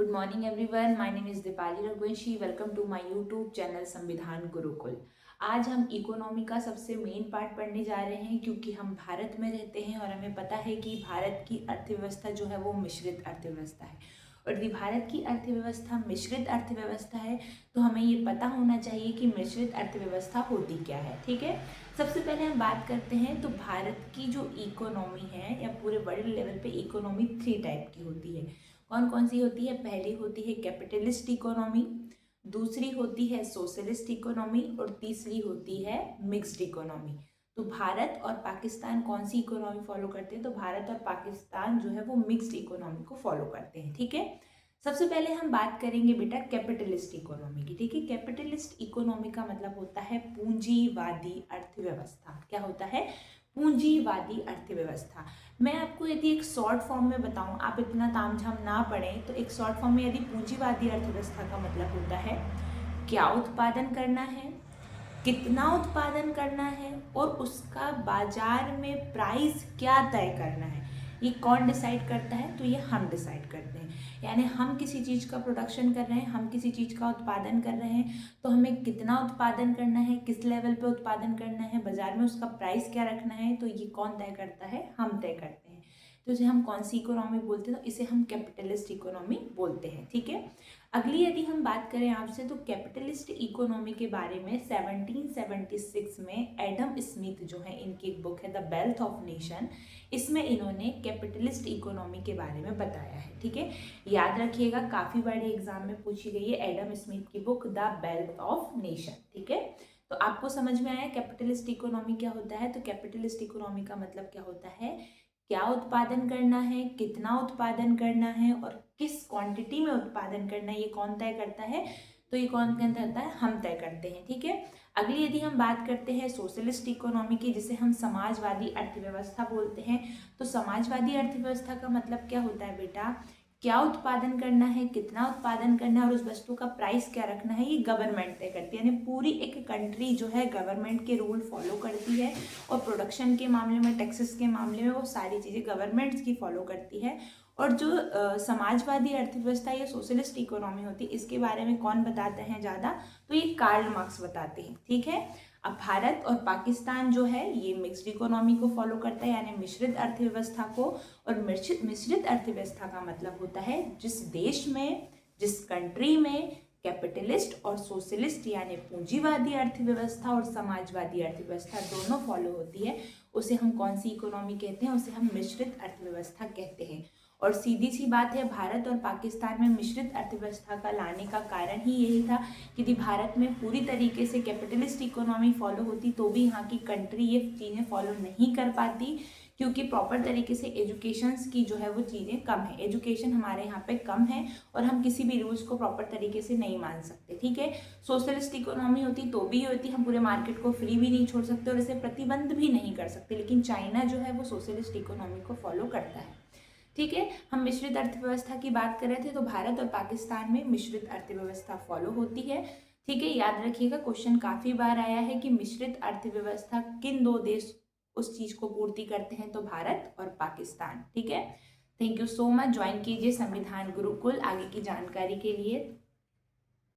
Good morning everyone, my name is Deepali Raghuvanshi. Welcome to my YouTube channel Samvidhan Gurukul. आज हम economy का सबसे मेन पार्ट पढ़ने जा रहे हैं क्योंकि हम भारत में रहते हैं और हमें पता है कि भारत की अर्थव्यवस्था जो है वो मिश्रित अर्थव्यवस्था है। और यदि भारत की अर्थव्यवस्था मिश्रित अर्थव्यवस्था है तो हमें ये पता होना चाहिए कि मिश्रित अर्थव्यवस्था होती क्या है। ठीक है, सबसे पहले हम बात करते हैं तो भारत की जो इकोनॉमी है या पूरे वर्ल्ड लेवल पे इकोनॉमी 3 टाइप की होती है। कौन कौन सी होती है? पहली होती है कैपिटलिस्ट इकोनॉमी, दूसरी होती है सोशलिस्ट इकोनॉमी और तीसरी होती है मिक्स्ड इकोनॉमी। तो भारत और पाकिस्तान कौन सी इकोनॉमी फॉलो करते हैं? तो भारत और पाकिस्तान जो है वो मिक्स्ड इकोनॉमी को फॉलो करते हैं। ठीक है, सबसे पहले हम बात करेंगे बेटा कैपिटलिस्ट इकोनॉमी की। ठीक है, कैपिटलिस्ट इकोनॉमी का मतलब होता है पूंजीवादी अर्थव्यवस्था। क्या होता है? पूंजीवादी अर्थव्यवस्था। मैं आपको यदि एक शॉर्ट फॉर्म में बताऊं, आप इतना तामझाम ना पढ़ें, तो एक शॉर्ट फॉर्म में यदि पूंजीवादी अर्थव्यवस्था का मतलब होता है क्या उत्पादन करना है, कितना उत्पादन करना है और उसका बाजार में प्राइस क्या तय करना है। ये कौन डिसाइड करता है? तो ये हम डिसाइड करते हैं। यानी हम किसी चीज़ का प्रोडक्शन कर रहे हैं, हम किसी चीज़ का उत्पादन कर रहे हैं, तो हमें कितना उत्पादन करना है, किस लेवल पे उत्पादन करना है, बाजार में उसका प्राइस क्या रखना है, तो ये कौन तय करता है? हम तय करते हैं। तो इसे हम कौन सी इकोनॉमी बोलते हैं? तो इसे हम कैपिटलिस्ट इकोनॉमी बोलते हैं। ठीक है, अगली यदि हम बात करें आपसे तो कैपिटलिस्ट इकोनॉमी के बारे में 1776 में एडम स्मिथ जो है, इनकी एक बुक है द वेल्थ ऑफ नेशन, इसमें इन्होंने कैपिटलिस्ट इकोनॉमी के बारे में बताया है। ठीक है, याद रखिएगा, काफ़ी बड़े एग्जाम में पूछी गई है एडम स्मिथ की book the wealth of nation. ठीक है, तो आपको समझ में आया कैपिटलिस्ट इकोनॉमी क्या होता है? तो कैपिटलिस्ट इकोनॉमी का मतलब क्या होता है? क्या उत्पादन करना है, कितना उत्पादन करना है और किस क्वांटिटी में उत्पादन करना है, ये कौन तय करता है? तो ये कौन तय करता है? हम तय करते हैं। ठीक है, अगली यदि हम बात करते हैं सोशलिस्ट इकोनॉमी की, जिसे हम समाजवादी अर्थव्यवस्था बोलते हैं, तो समाजवादी अर्थव्यवस्था का मतलब क्या होता है बेटा? क्या उत्पादन करना है, कितना उत्पादन करना है और उस वस्तु का प्राइस क्या रखना है, ये गवर्नमेंट तय करती है। यानी पूरी एक कंट्री जो है गवर्नमेंट के रूल फॉलो करती है और प्रोडक्शन के मामले में, टैक्सेस के मामले में वो सारी चीज़ें गवर्नमेंट्स की फॉलो करती है। और जो समाजवादी अर्थव्यवस्था या सोशलिस्ट इकोनॉमी होती है, इसके बारे में कौन बताते हैं ज़्यादा? तो ये कार्ल मार्क्स बताते हैं। ठीक है, अब भारत और पाकिस्तान जो है ये मिक्स्ड इकोनॉमी को फॉलो करता है, यानी मिश्रित अर्थव्यवस्था को। और मिश्रित अर्थव्यवस्था का मतलब होता है जिस देश में, जिस कंट्री में कैपिटलिस्ट और सोशलिस्ट यानी पूंजीवादी अर्थव्यवस्था और समाजवादी अर्थव्यवस्था दोनों फॉलो होती है, उसे हम कौन सी इकोनॉमी कहते हैं? उसे हम मिश्रित अर्थव्यवस्था कहते हैं। और सीधी सी बात है, भारत और पाकिस्तान में मिश्रित अर्थव्यवस्था का लाने का कारण ही यही था कि यदि भारत में पूरी तरीके से कैपिटलिस्ट इकोनॉमी फॉलो होती तो भी यहाँ की कंट्री ये चीज़ें फॉलो नहीं कर पाती, क्योंकि प्रॉपर तरीके से एजुकेशंस की जो है वो चीज़ें कम है। एजुकेशन हमारे यहाँ पे कम है और हम किसी भी रूल्स को प्रॉपर तरीके से नहीं मान सकते। ठीक है, सोशलिस्ट इकोनॉमी होती तो भी होती, हम पूरे मार्केट को फ्री भी नहीं छोड़ सकते और इसे प्रतिबंध भी नहीं कर सकते, लेकिन चाइना जो है वो सोशलिस्ट इकोनॉमी को फॉलो करता है। ठीक है, हम मिश्रित अर्थव्यवस्था की बात कर रहे थे, तो भारत और पाकिस्तान में मिश्रित अर्थव्यवस्था फॉलो होती है। ठीक है, याद रखिएगा, क्वेश्चन काफ़ी बार आया है कि मिश्रित अर्थव्यवस्था किन दो देश उस चीज़ को पूर्ति करते हैं? तो भारत और पाकिस्तान। ठीक है, thank you so much. Join कीजिए संविधान गुरुकुल आगे की जानकारी के लिए।